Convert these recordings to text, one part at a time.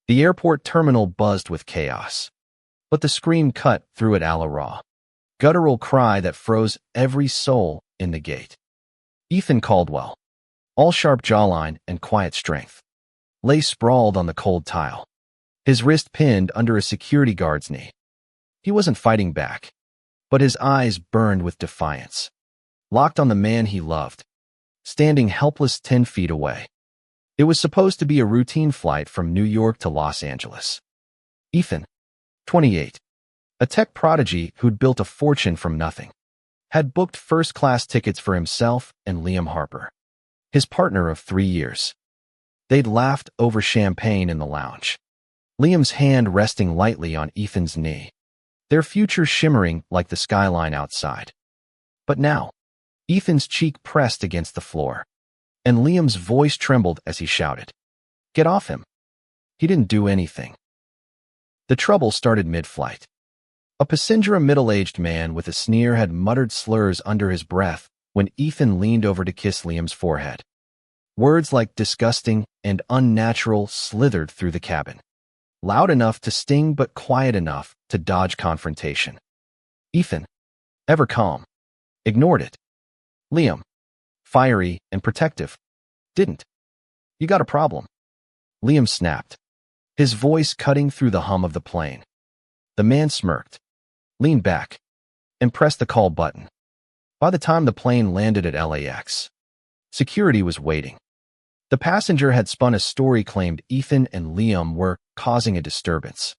The airport terminal buzzed with chaos. But the scream cut through it a raw, guttural cry that froze every soul in the gate. Ethan Caldwell, all sharp jawline and quiet strength, lay sprawled on the cold tile, his wrist pinned under a security guard's knee. He wasn't fighting back, but his eyes burned with defiance, locked on the man he loved, standing helpless 10 feet away. It was supposed to be a routine flight from New York to Los Angeles. Ethan, 28, a tech prodigy who'd built a fortune from nothing, had booked first-class tickets for himself and Liam Harper, his partner of 3 years. They'd laughed over champagne in the lounge, Liam's hand resting lightly on Ethan's knee, their future shimmering like the skyline outside. But now, Ethan's cheek pressed against the floor, and Liam's voice trembled as he shouted, "Get off him." He didn't do anything. The trouble started mid-flight. A passenger, a middle-aged man with a sneer, had muttered slurs under his breath when Ethan leaned over to kiss Liam's forehead. Words like disgusting and unnatural slithered through the cabin, loud enough to sting but quiet enough to dodge confrontation. Ethan, ever calm, ignored it. Liam, fiery and protective, didn't. "You got a problem," Liam snapped, his voice cutting through the hum of the plane. The man smirked, leaned back, and pressed the call button. By the time the plane landed at LAX, security was waiting. The passenger had spun a story claimed Ethan and Liam were causing a disturbance,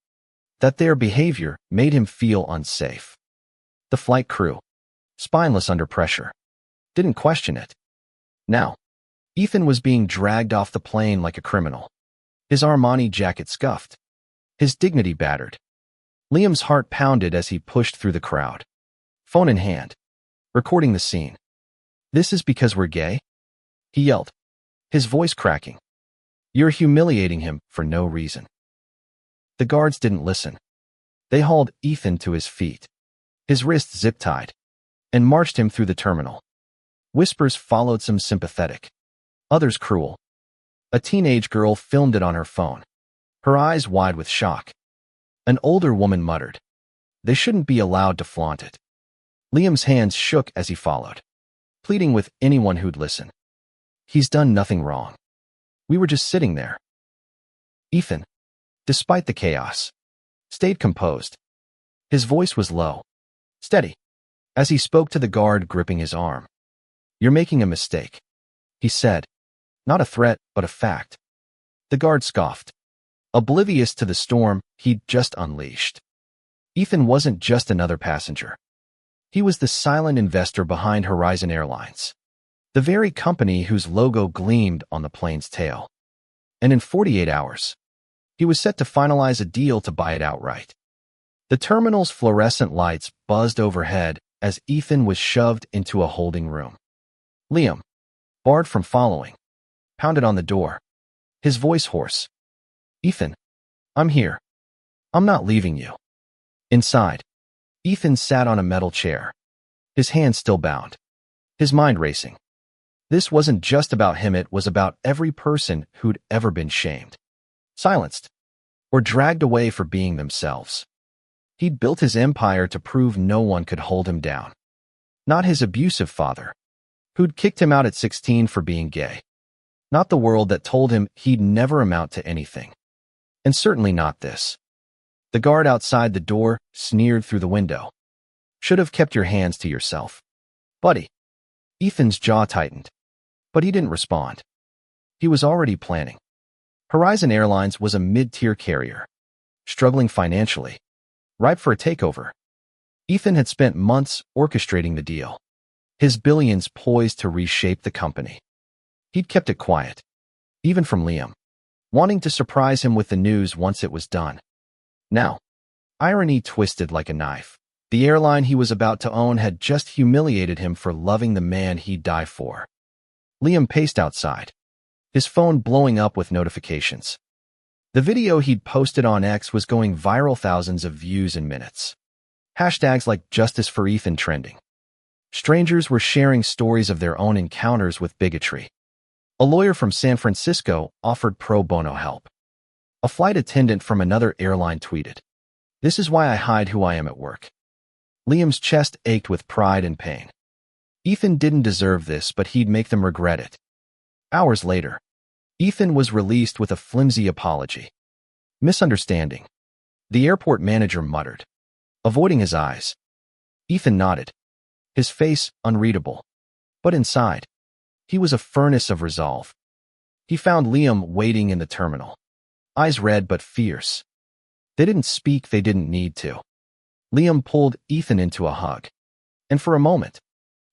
that their behavior made him feel unsafe. The flight crew, spineless under pressure, didn't question it. Now, Ethan was being dragged off the plane like a criminal, his Armani jacket scuffed, his dignity battered. Liam's heart pounded as he pushed through the crowd, phone in hand, recording the scene. "This is because we're gay?" he yelled, his voice cracking. "You're humiliating him for no reason." The guards didn't listen. They hauled Ethan to his feet, his wrists zip-tied, and marched him through the terminal. Whispers followed, some sympathetic, others cruel. A teenage girl filmed it on her phone, her eyes wide with shock. An older woman muttered, "They shouldn't be allowed to flaunt it." Liam's hands shook as he followed, pleading with anyone who'd listen. "He's done nothing wrong. We were just sitting there." Ethan, despite the chaos, stayed composed. His voice was low, steady, as he spoke to the guard gripping his arm. "You're making a mistake," he said, not a threat, but a fact. The guard scoffed, oblivious to the storm he'd just unleashed. Ethan wasn't just another passenger. He was the silent investor behind Horizon Airlines, the very company whose logo gleamed on the plane's tail. And in 48 hours, he was set to finalize a deal to buy it outright. The terminal's fluorescent lights buzzed overhead as Ethan was shoved into a holding room. Liam, barred from following, pounded on the door, his voice hoarse. "Ethan, I'm here. I'm not leaving you." Inside, Ethan sat on a metal chair, his hands still bound, his mind racing. This wasn't just about him, it was about every person who'd ever been shamed, silenced, or dragged away for being themselves. He'd built his empire to prove no one could hold him down. Not his abusive father, who'd kicked him out at 16 for being gay. Not the world that told him he'd never amount to anything. And certainly not this. The guard outside the door sneered through the window. "Should have kept your hands to yourself, buddy." Ethan's jaw tightened, but he didn't respond. He was already planning. Horizon Airlines was a mid-tier carrier, struggling financially, ripe for a takeover. Ethan had spent months orchestrating the deal, his billions poised to reshape the company. He'd kept it quiet, even from Liam, wanting to surprise him with the news once it was done. Now, irony twisted like a knife. The airline he was about to own had just humiliated him for loving the man he'd die for. Liam paced outside, his phone blowing up with notifications. The video he'd posted on X was going viral, thousands of views in minutes. Hashtags like "Justice for Ethan" trending. Strangers were sharing stories of their own encounters with bigotry. A lawyer from San Francisco offered pro bono help. A flight attendant from another airline tweeted, "This is why I hide who I am at work." Liam's chest ached with pride and pain. Ethan didn't deserve this, but he'd make them regret it. Hours later, Ethan was released with a flimsy apology. "Misunderstanding," the airport manager muttered, avoiding his eyes. Ethan nodded, his face unreadable. But inside, he was a furnace of resolve. He found Liam waiting in the terminal, eyes red but fierce. They didn't speak, they didn't need to. Liam pulled Ethan into a hug, and for a moment,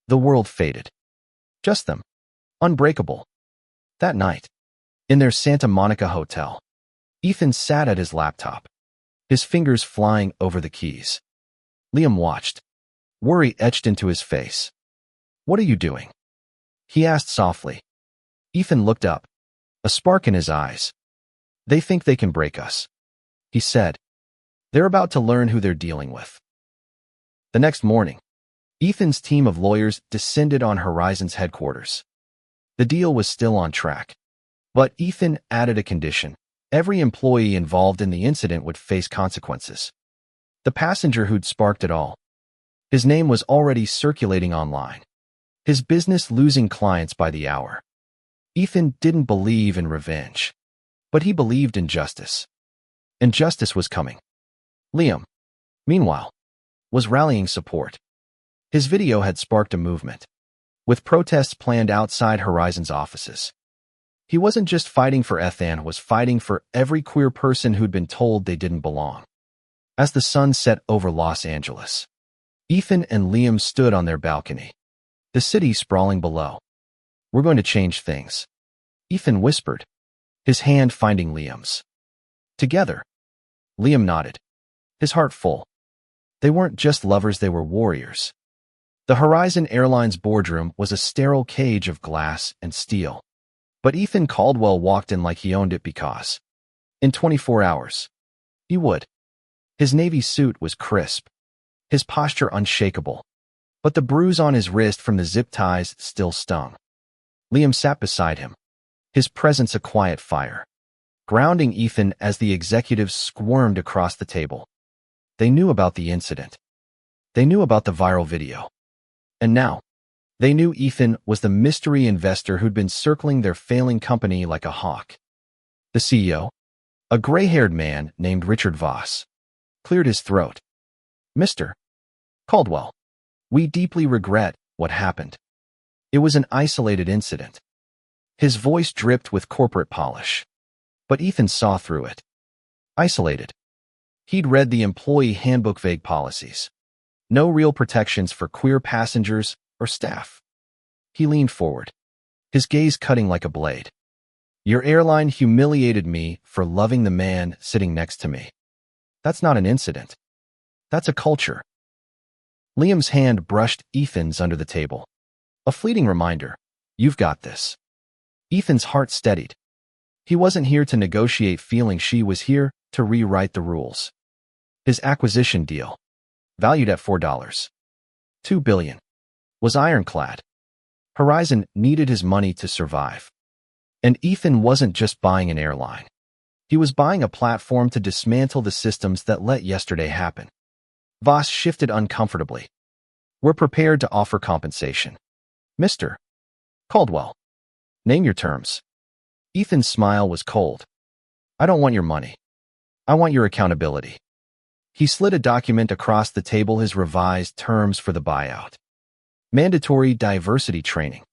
the world faded. Just them, unbreakable. That night, in their Santa Monica hotel, Ethan sat at his laptop, his fingers flying over the keys. Liam watched, worry etched into his face. "What are you doing?" he asked softly. Ethan looked up, a spark in his eyes. "They think they can break us," he said. "They're about to learn who they're dealing with." The next morning, Ethan's team of lawyers descended on Horizon's headquarters. The deal was still on track, but Ethan added a condition. Every employee involved in the incident would face consequences. The passenger who'd sparked it all. His name was already circulating online, his business losing clients by the hour. Ethan didn't believe in revenge, but he believed in justice. And justice was coming. Liam, meanwhile, was rallying support. His video had sparked a movement, with protests planned outside Horizon's offices. He wasn't just fighting for Ethan, was fighting for every queer person who'd been told they didn't belong. As the sun set over Los Angeles, Ethan and Liam stood on their balcony, the city sprawling below. "We're going to change things," Ethan whispered, his hand finding Liam's. Together, Liam nodded, his heart full. They weren't just lovers, they were warriors. The Horizon Airlines boardroom was a sterile cage of glass and steel. But Ethan Caldwell walked in like he owned it because, in 24 hours, he would. His navy suit was crisp, his posture unshakable, but the bruise on his wrist from the zip ties still stung. Liam sat beside him, his presence a quiet fire, grounding Ethan as the executives squirmed across the table. They knew about the incident. They knew about the viral video. And now, they knew Ethan was the mystery investor who'd been circling their failing company like a hawk. The CEO, a gray-haired man named Richard Voss, cleared his throat. "Mr. Caldwell, we deeply regret what happened. It was an isolated incident." His voice dripped with corporate polish, but Ethan saw through it. Isolated. He'd read the employee handbook, vague policies. No real protections for queer passengers or staff. He leaned forward, his gaze cutting like a blade. "Your airline humiliated me for loving the man sitting next to me. That's not an incident. That's a culture." Liam's hand brushed Ethan's under the table. A fleeting reminder, "You've got this." Ethan's heart steadied. He wasn't here to negotiate feelings, she was here to rewrite the rules. His acquisition deal, valued at $4.2 billion, was ironclad. Horizon needed his money to survive. And Ethan wasn't just buying an airline. He was buying a platform to dismantle the systems that let yesterday happen. Voss shifted uncomfortably. "We're prepared to offer compensation. Mr. Caldwell, name your terms." Ethan's smile was cold. "I don't want your money. I want your accountability." He slid a document across the table, his revised terms for the buyout. Mandatory diversity training,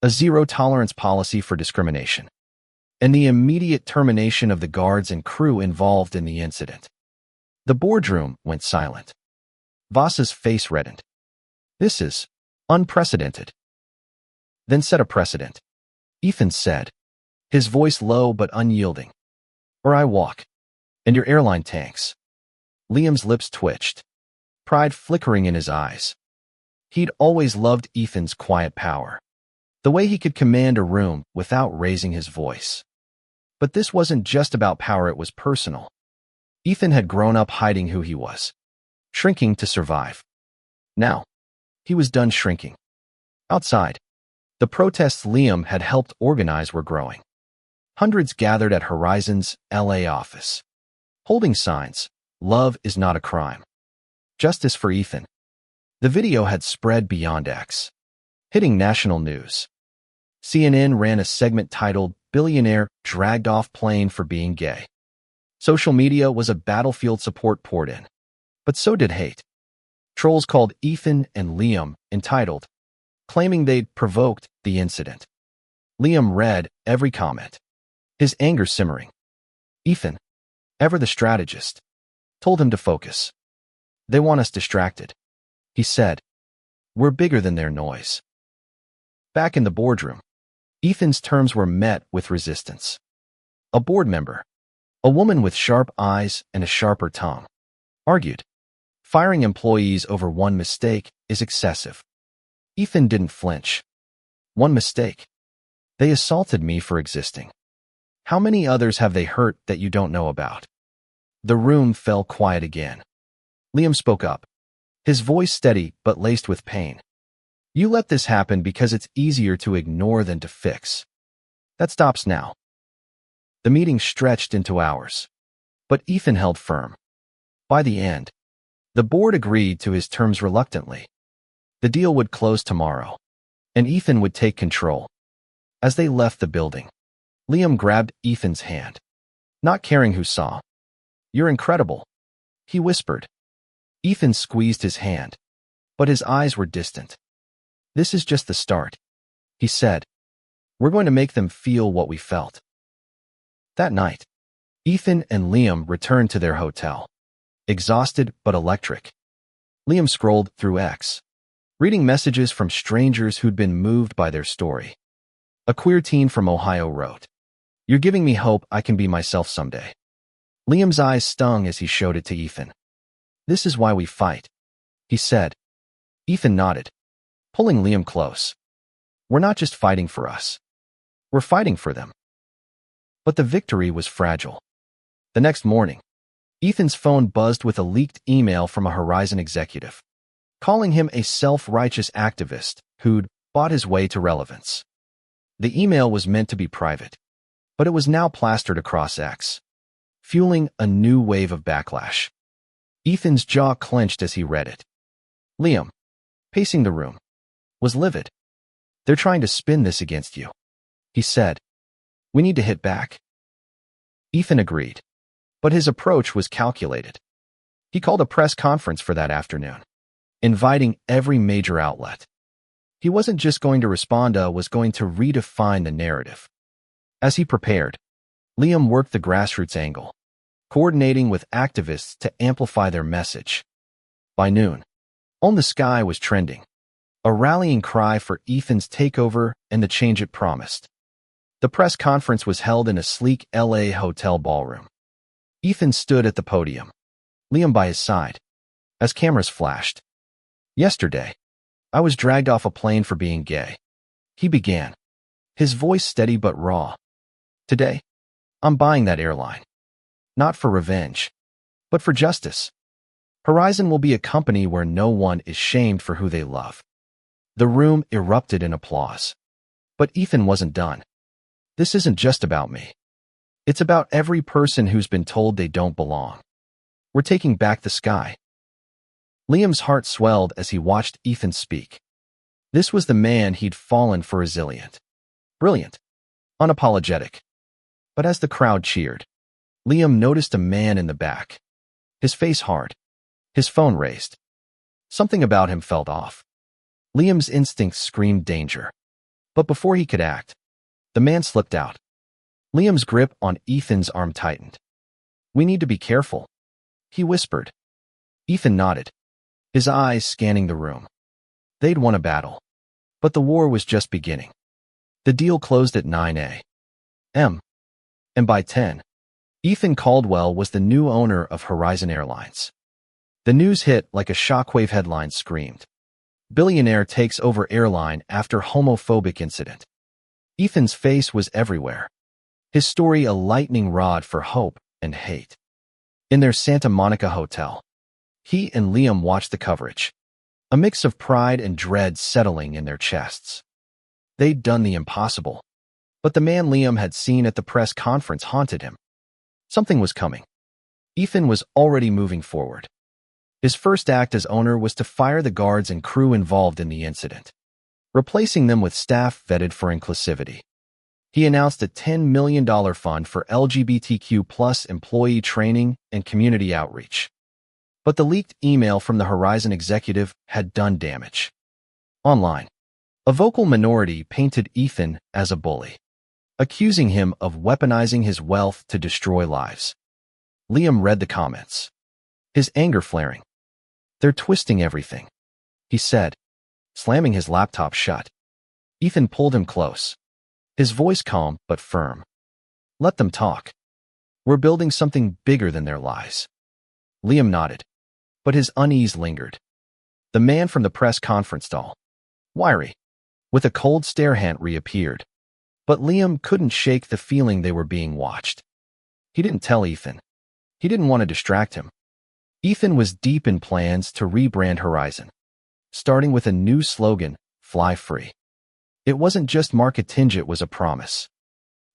a zero-tolerance policy for discrimination, and the immediate termination of the guards and crew involved in the incident. The boardroom went silent. Voss's face reddened. "This is unprecedented." "Then set a precedent," Ethan said, his voice low but unyielding. "Or I walk, and your airline tanks." Liam's lips twitched, pride flickering in his eyes. He'd always loved Ethan's quiet power, the way he could command a room without raising his voice. But this wasn't just about power, it was personal. Ethan had grown up hiding who he was, shrinking to survive. Now, he was done shrinking. Outside, the protests Liam had helped organize were growing. Hundreds gathered at Horizon's LA office, holding signs, "Love is not a crime. Justice for Ethan." The video had spread beyond X, hitting national news. CNN ran a segment titled "Billionaire Dragged Off Plane for Being Gay." Social media was a battlefield support poured in, but so did hate. Trolls called Ethan and Liam entitled, claiming they'd provoked the incident. Liam read every comment, his anger simmering. Ethan, ever the strategist, told him to focus. "They want us distracted," he said. "We're bigger than their noise." Back in the boardroom, Ethan's terms were met with resistance. A board member, a woman with sharp eyes and a sharper tongue, argued, "Firing employees over one mistake is excessive." Ethan didn't flinch. "One mistake? They assaulted me for existing. How many others have they hurt that you don't know about?" The room fell quiet again. Liam spoke up, his voice steady but laced with pain. "You let this happen because it's easier to ignore than to fix. That stops now." The meeting stretched into hours, but Ethan held firm. By the end, the board agreed to his terms reluctantly. The deal would close tomorrow, and Ethan would take control. As they left the building, Liam grabbed Ethan's hand, not caring who saw. "You're incredible," he whispered. Ethan squeezed his hand, but his eyes were distant. "This is just the start," he said. "We're going to make them feel what we felt." That night, Ethan and Liam returned to their hotel, exhausted but electric. Liam scrolled through X, reading messages from strangers who'd been moved by their story. A queer teen from Ohio wrote, "You're giving me hope I can be myself someday." Liam's eyes stung as he showed it to Ethan. "This is why we fight," he said. Ethan nodded, pulling Liam close. "We're not just fighting for us. We're fighting for them." But the victory was fragile. The next morning, Ethan's phone buzzed with a leaked email from a Horizon executive, calling him a self-righteous activist who'd bought his way to relevance. The email was meant to be private, but it was now plastered across X, fueling a new wave of backlash. Ethan's jaw clenched as he read it. Liam, pacing the room, was livid. "They're trying to spin this against you," he said. "We need to hit back." Ethan agreed, but his approach was calculated. He called a press conference for that afternoon, inviting every major outlet. He wasn't just going to respond was going to redefine the narrative. As he prepared, Liam worked the grassroots angle, coordinating with activists to amplify their message. By noon, On the Sky was trending, a rallying cry for Ethan's takeover and the change it promised. The press conference was held in a sleek LA hotel ballroom. Ethan stood at the podium, Liam by his side, as cameras flashed. "Yesterday, I was dragged off a plane for being gay," he began, his voice steady but raw. "Today, I'm buying that airline. Not for revenge, but for justice. Horizon will be a company where no one is shamed for who they love." The room erupted in applause. But Ethan wasn't done. "This isn't just about me. It's about every person who's been told they don't belong. We're taking back the sky." Liam's heart swelled as he watched Ethan speak. This was the man he'd fallen for. Resilient, brilliant, unapologetic. But as the crowd cheered, Liam noticed a man in the back, his face hard, his phone raised. Something about him felt off. Liam's instincts screamed danger. But before he could act, the man slipped out. Liam's grip on Ethan's arm tightened. "We need to be careful," he whispered. Ethan nodded, his eyes scanning the room. They'd won a battle, but the war was just beginning. The deal closed at 9 a.m. And by 10, Ethan Caldwell was the new owner of Horizon Airlines. The news hit like a shockwave. Headlines screamed, "Billionaire takes over airline after homophobic incident." Ethan's face was everywhere, his story a lightning rod for hope and hate. In their Santa Monica hotel, he and Liam watched the coverage, a mix of pride and dread settling in their chests. They'd done the impossible. But the man Liam had seen at the press conference haunted him. Something was coming. Ethan was already moving forward. His first act as owner was to fire the guards and crew involved in the incident, replacing them with staff vetted for inclusivity. He announced a $10 million fund for LGBTQ+ employee training and community outreach. But the leaked email from the Horizon executive had done damage. Online, a vocal minority painted Ethan as a bully, accusing him of weaponizing his wealth to destroy lives. Liam read the comments, his anger flaring. "They're twisting everything," he said, slamming his laptop shut. Ethan pulled him close, his voice calm but firm. "Let them talk. We're building something bigger than their lies." Liam nodded, but his unease lingered. The man from the press conference stall, wiry, with a cold stare hand, reappeared. But Liam couldn't shake the feeling they were being watched. He didn't tell Ethan. He didn't want to distract him. Ethan was deep in plans to rebrand Horizon, starting with a new slogan, "Fly Free." It wasn't just marketing, it was a promise.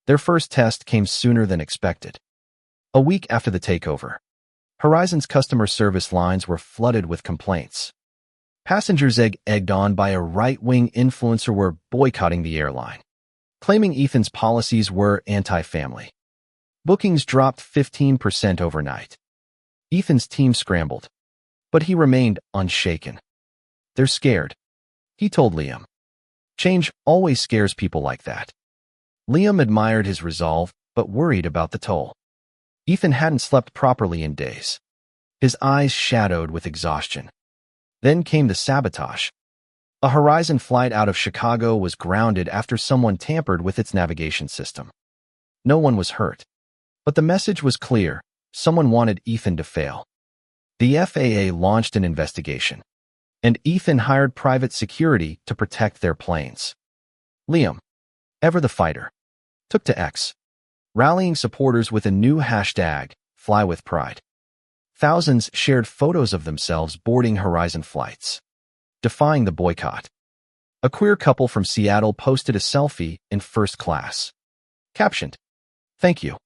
Their first test came sooner than expected. A week after the takeover, Horizon's customer service lines were flooded with complaints. Passengers egged on by a right-wing influencer were boycotting the airline, claiming Ethan's policies were anti-family. Bookings dropped 15% overnight. Ethan's team scrambled, but he remained unshaken. "They're scared," he told Liam. "Change always scares people like that." Liam admired his resolve, but worried about the toll. Ethan hadn't slept properly in days, his eyes shadowed with exhaustion. Then came the sabotage. A Horizon flight out of Chicago was grounded after someone tampered with its navigation system. No one was hurt, but the message was clear: someone wanted Ethan to fail. The FAA launched an investigation, and Ethan hired private security to protect their planes. Liam, ever the fighter, took to X, rallying supporters with a new hashtag, #FlyWithPride. Thousands shared photos of themselves boarding Horizon flights, defying the boycott. A queer couple from Seattle posted a selfie in first class, captioned, "Thank you,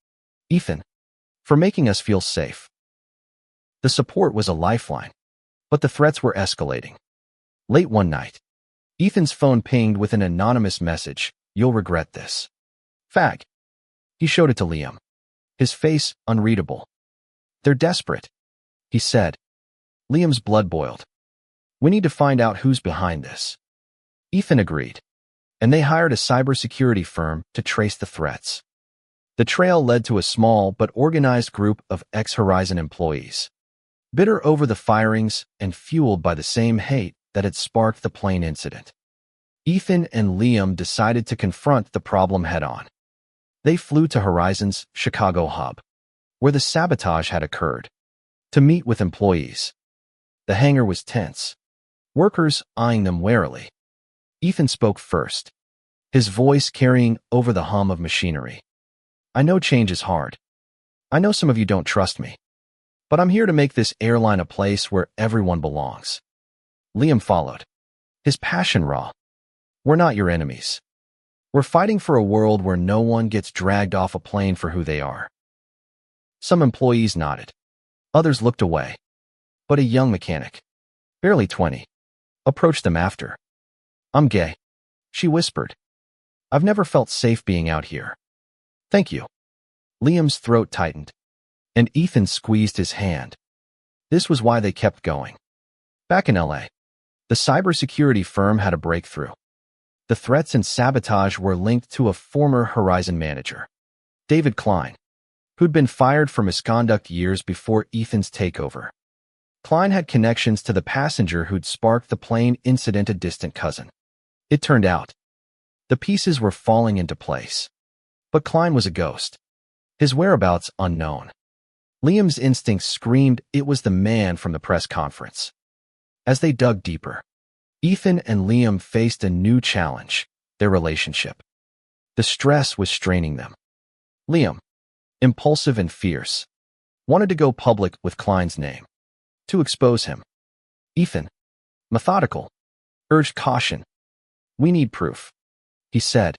Ethan, for making us feel safe." The support was a lifeline, but the threats were escalating. Late one night, Ethan's phone pinged with an anonymous message, "You'll regret this. Fag." He showed it to Liam, his face unreadable. "They're desperate," he said. Liam's blood boiled. "We need to find out who's behind this." Ethan agreed, and they hired a cybersecurity firm to trace the threats. The trail led to a small but organized group of ex-Horizon employees, bitter over the firings and fueled by the same hate that had sparked the plane incident. Ethan and Liam decided to confront the problem head-on. They flew to Horizon's Chicago hub, where the sabotage had occurred, to meet with employees. The hangar was tense, workers eyeing them warily. Ethan spoke first, his voice carrying over the hum of machinery. "I know change is hard. I know some of you don't trust me. But I'm here to make this airline a place where everyone belongs." Liam followed, his passion raw. "We're not your enemies. We're fighting for a world where no one gets dragged off a plane for who they are." Some employees nodded. Others looked away. But a young mechanic, barely 20, approached them after. "I'm gay," she whispered. "I've never felt safe being out here." "Thank you." Liam's throat tightened, and Ethan squeezed his hand. This was why they kept going. Back in LA, the cybersecurity firm had a breakthrough. The threats and sabotage were linked to a former Horizon manager, David Klein, who'd been fired for misconduct years before Ethan's takeover. Klein had connections to the passenger who'd sparked the plane incident, a distant cousin. It turned out, the pieces were falling into place. But Klein was a ghost, his whereabouts unknown. Liam's instincts screamed it was the man from the press conference. As they dug deeper, Ethan and Liam faced a new challenge, their relationship. The stress was straining them. Liam, impulsive and fierce, wanted to go public with Klein's name, to expose him. Ethan, methodical, urged caution. "We need proof," he said.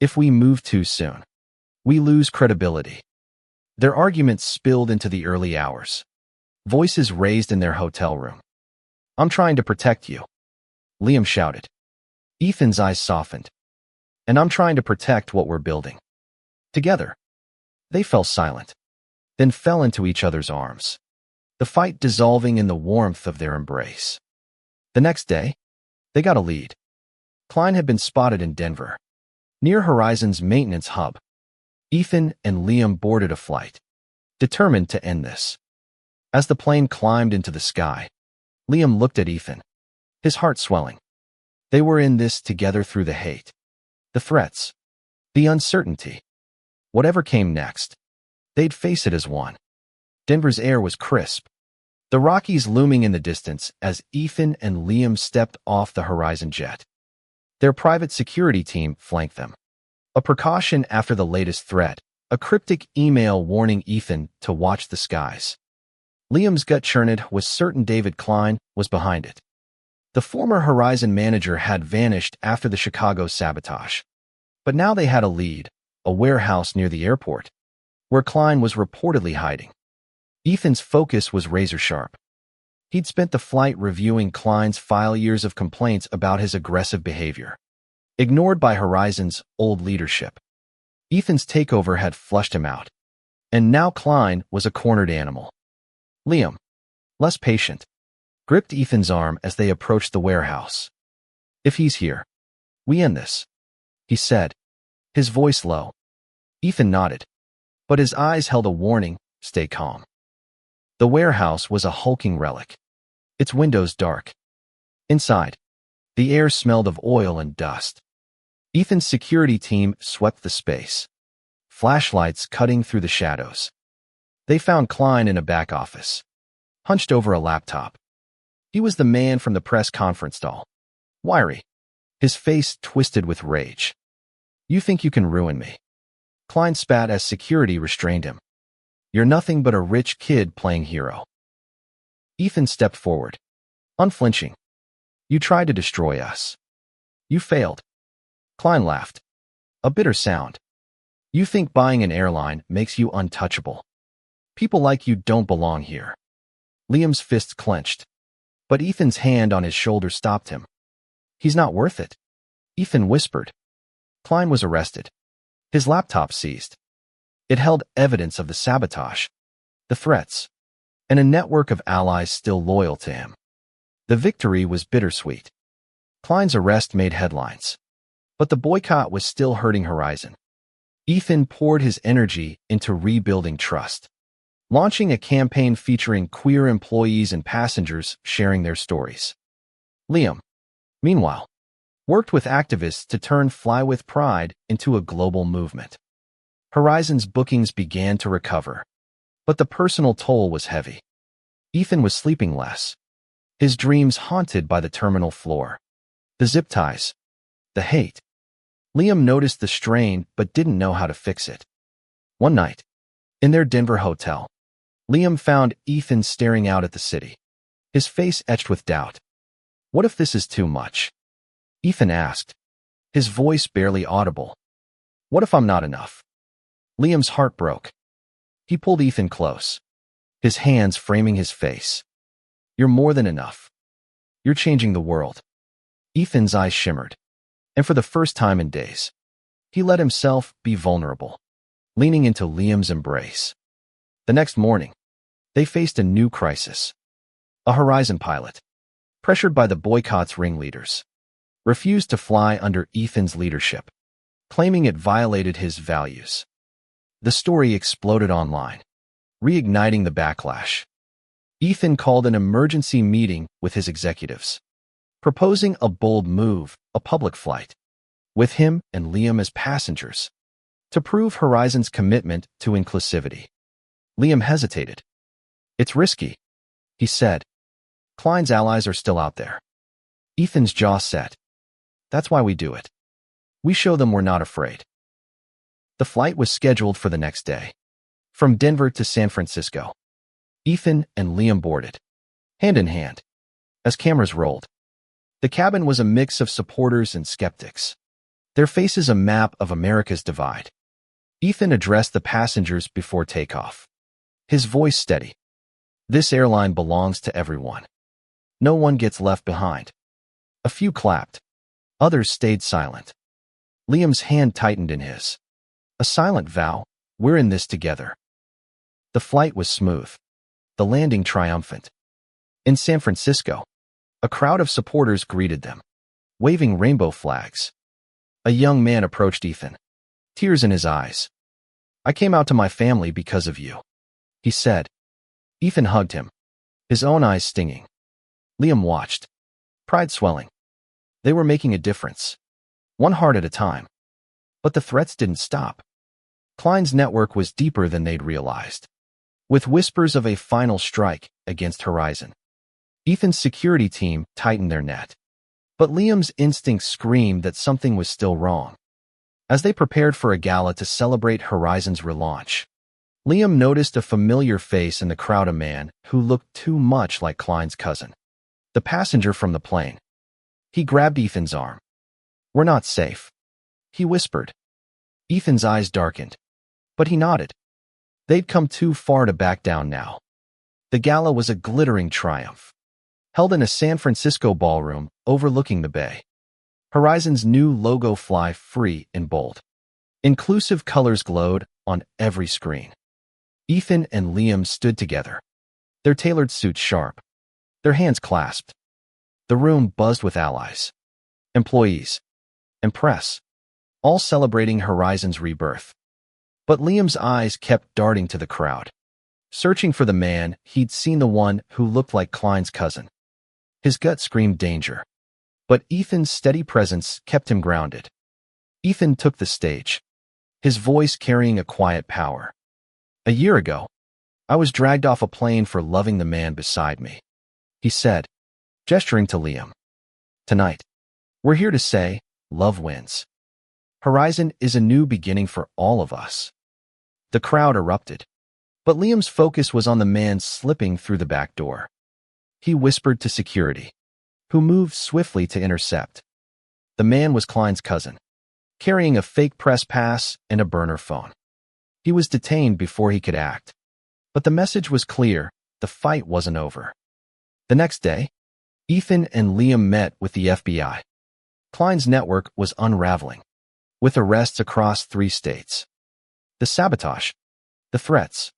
If we move too soon, we lose credibility. Their arguments spilled into the early hours. Voices raised in their hotel room. "I'm trying to protect you," Liam shouted. Ethan's eyes softened. "And I'm trying to protect what we're building." Together, they fell silent, then fell into each other's arms, the fight dissolving in the warmth of their embrace. The next day, they got a lead. Klein had been spotted in Denver, near Horizon's maintenance hub. Ethan and Liam boarded a flight, determined to end this. As the plane climbed into the sky, Liam looked at Ethan, his heart swelling. They were in this together through the hate, the threats, the uncertainty. Whatever came next, they'd face it as one. Denver's air was crisp, the Rockies looming in the distance as Ethan and Liam stepped off the Horizon jet. Their private security team flanked them. A precaution after the latest threat, a cryptic email warning Ethan to watch the skies. Liam's gut churned was certain David Klein was behind it. The former Horizon manager had vanished after the Chicago sabotage. But now they had a lead, a warehouse near the airport, where Klein was reportedly hiding. Ethan's focus was razor-sharp. He'd spent the flight reviewing Klein's file years of complaints about his aggressive behavior, ignored by Horizon's old leadership. Ethan's takeover had flushed him out, and now Klein was a cornered animal. Liam, less patient, gripped Ethan's arm as they approached the warehouse. "If he's here, we end this," he said, his voice low. Ethan nodded, but his eyes held a warning, "Stay calm." The warehouse was a hulking relic, its windows dark. Inside, the air smelled of oil and dust. Ethan's security team swept the space, flashlights cutting through the shadows. They found Klein in a back office, hunched over a laptop. He was the man from the press conference stall, wiry, his face twisted with rage. "You think you can ruin me?" Klein spat as security restrained him. "You're nothing but a rich kid playing hero." Ethan stepped forward, unflinching. "You tried to destroy us. You failed." Klein laughed, a bitter sound. "You think buying an airline makes you untouchable. People like you don't belong here." Liam's fists clenched, but Ethan's hand on his shoulder stopped him. "He's not worth it," Ethan whispered. Klein was arrested, his laptop seized. It held evidence of the sabotage, the threats, and a network of allies still loyal to him. The victory was bittersweet. Klein's arrest made headlines, but the boycott was still hurting Horizon. Ethan poured his energy into rebuilding trust, launching a campaign featuring queer employees and passengers sharing their stories. Liam, meanwhile, worked with activists to turn Fly with Pride into a global movement. Horizon's bookings began to recover, but the personal toll was heavy. Ethan was sleeping less, his dreams haunted by the terminal floor, the zip ties, the hate. Liam noticed the strain but didn't know how to fix it. One night, in their Denver hotel, Liam found Ethan staring out at the city, his face etched with doubt. "What if this is too much?" Ethan asked, his voice barely audible. "What if I'm not enough?" Liam's heart broke. He pulled Ethan close, his hands framing his face. "You're more than enough. You're changing the world." Ethan's eyes shimmered, and for the first time in days, he let himself be vulnerable, leaning into Liam's embrace. The next morning, they faced a new crisis. A Horizon pilot, pressured by the boycott's ringleaders, refused to fly under Ethan's leadership, claiming it violated his values. The story exploded online, reigniting the backlash. Ethan called an emergency meeting with his executives, proposing a bold move, a public flight, with him and Liam as passengers, to prove Horizon's commitment to inclusivity. Liam hesitated. "It's risky," he said. "Klein's allies are still out there." Ethan's jaw set. "That's why we do it. We show them we're not afraid." The flight was scheduled for the next day, from Denver to San Francisco. Ethan and Liam boarded, hand in hand, as cameras rolled. The cabin was a mix of supporters and skeptics. Their faces a map of America's divide. Ethan addressed the passengers before takeoff. His voice steady. This airline belongs to everyone. No one gets left behind. A few clapped. Others stayed silent. Liam's hand tightened in his. A silent vow, we're in this together. The flight was smooth. The landing triumphant. In San Francisco, a crowd of supporters greeted them, waving rainbow flags. A young man approached Ethan, tears in his eyes. I came out to my family because of you, he said. Ethan hugged him, his own eyes stinging. Liam watched, pride swelling. They were making a difference, one heart at a time. But the threats didn't stop. Klein's network was deeper than they'd realized, with whispers of a final strike against Horizon. Ethan's security team tightened their net, but Liam's instincts screamed that something was still wrong. As they prepared for a gala to celebrate Horizon's relaunch, Liam noticed a familiar face in the crowd, a man who looked too much like Klein's cousin, the passenger from the plane. He grabbed Ethan's arm. We're not safe, he whispered. Ethan's eyes darkened, but he nodded. They'd come too far to back down now. The gala was a glittering triumph, held in a San Francisco ballroom overlooking the bay. Horizon's new logo fly free in bold. Inclusive colors glowed on every screen. Ethan and Liam stood together, their tailored suits sharp, their hands clasped. The room buzzed with allies, employees, and press, all celebrating Horizon's rebirth. But Liam's eyes kept darting to the crowd, searching for the man he'd seen, the one who looked like Klein's cousin. His gut screamed danger, but Ethan's steady presence kept him grounded. Ethan took the stage, his voice carrying a quiet power. A year ago, I was dragged off a plane for loving the man beside me, he said, gesturing to Liam. Tonight, we're here to say, love wins. Horizon is a new beginning for all of us. The crowd erupted, but Liam's focus was on the man slipping through the back door. He whispered to security, who moved swiftly to intercept. The man was Klein's cousin, carrying a fake press pass and a burner phone. He was detained before he could act. But the message was clear, the fight wasn't over. The next day, Ethan and Liam met with the FBI. Klein's network was unraveling, with arrests across 3 states. The sabotage, the threats,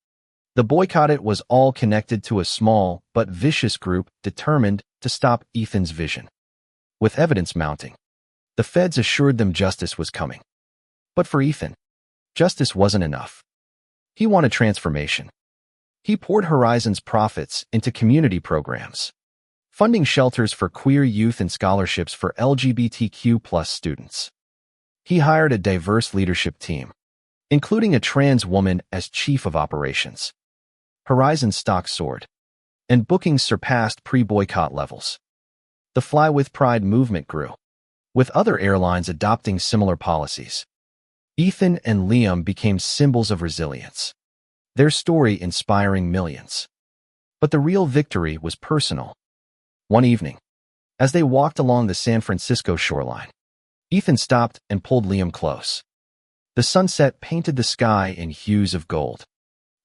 the boycott, it was all connected to a small but vicious group determined to stop Ethan's vision. With evidence mounting, the feds assured them justice was coming. But for Ethan, justice wasn't enough. He wanted transformation. He poured Horizon's profits into community programs, funding shelters for queer youth and scholarships for LGBTQ+ students. He hired a diverse leadership team, including a trans woman as chief of operations. Horizon's stock soared, and bookings surpassed pre-boycott levels. The Fly with Pride movement grew, with other airlines adopting similar policies. Ethan and Liam became symbols of resilience, their story inspiring millions. But the real victory was personal. One evening, as they walked along the San Francisco shoreline, Ethan stopped and pulled Liam close. The sunset painted the sky in hues of gold,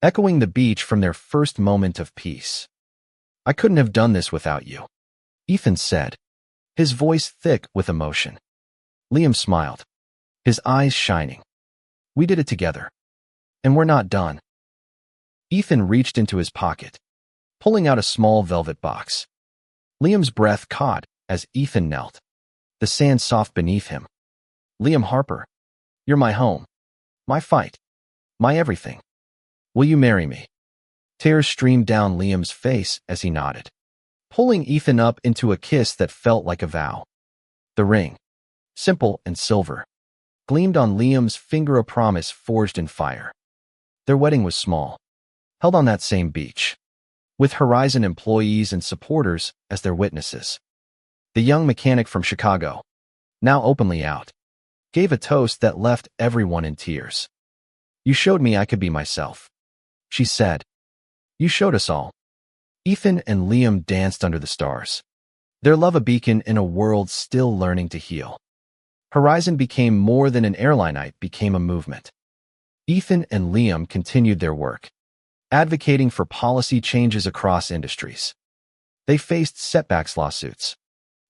echoing the beach from their first moment of peace. I couldn't have done this without you, Ethan said, his voice thick with emotion. Liam smiled, his eyes shining. We did it together, and we're not done. Ethan reached into his pocket, pulling out a small velvet box. Liam's breath caught as Ethan knelt, the sand soft beneath him. Liam Harper, you're my home, my fight, my everything. Will you marry me? Tears streamed down Liam's face as he nodded, pulling Ethan up into a kiss that felt like a vow. The ring, simple and silver, gleamed on Liam's finger, a promise forged in fire. Their wedding was small, held on that same beach, with Horizon employees and supporters as their witnesses. The young mechanic from Chicago, now openly out, gave a toast that left everyone in tears. You showed me I could be myself, she said. You showed us all. Ethan and Liam danced under the stars, their love a beacon in a world still learning to heal. Horizon became more than an airline, it became a movement. Ethan and Liam continued their work, advocating for policy changes across industries. They faced setbacks, lawsuits,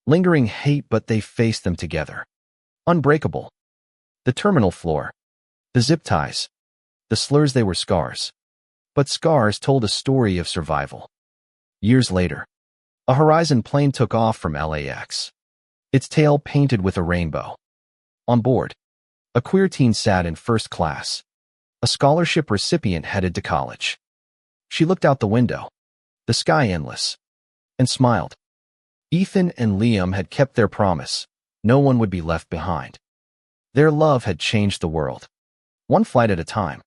lingering hate, but they faced them together. Unbreakable. The terminal floor, the zip ties, the slurs, they were scars. But scars told a story of survival. Years later, a Horizon plane took off from LAX, its tail painted with a rainbow. On board, a queer teen sat in first class, a scholarship recipient headed to college. She looked out the window, the sky endless, and smiled. Ethan and Liam had kept their promise. No one would be left behind. Their love had changed the world, one flight at a time.